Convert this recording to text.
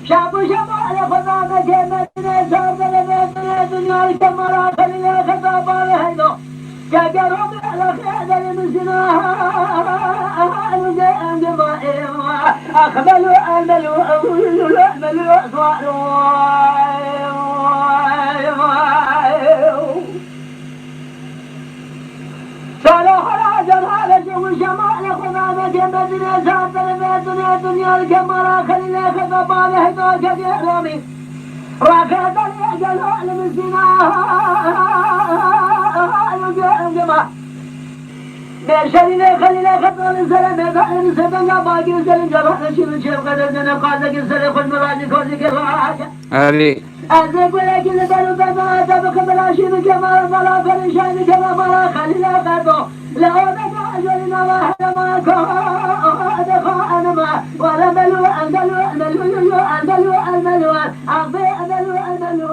شعب على خدامة جمتنا سابر بيتنا دنيا الكمرة خلينا خطاب علينا كجرب على خيادة المسنا أخبلوا أملوا أولوا أملوا أصوالوا صالح العجل على جو الشمال خدامة جمتنا سابر بيتنا دنيا الكمرة خلينا خطاب علينا كجرب ركض الأجل علم الزنا بشرنا خلينا خطر الزلم يدعم سبنا باقي الزلم جرح نشيل الشيخ قدرنا قادك الزلم خذ مراجع كوزك الراجع علي أزيك ولكن البلو بنا تبقى بلاشين كما بلا فرشان كما بلا خلينا خطر لا ودفع أجلنا ما هذا ما دفع أنا ما ولا بلو أندلو أندلو أندلو أندلو أعطي أندلو أندلو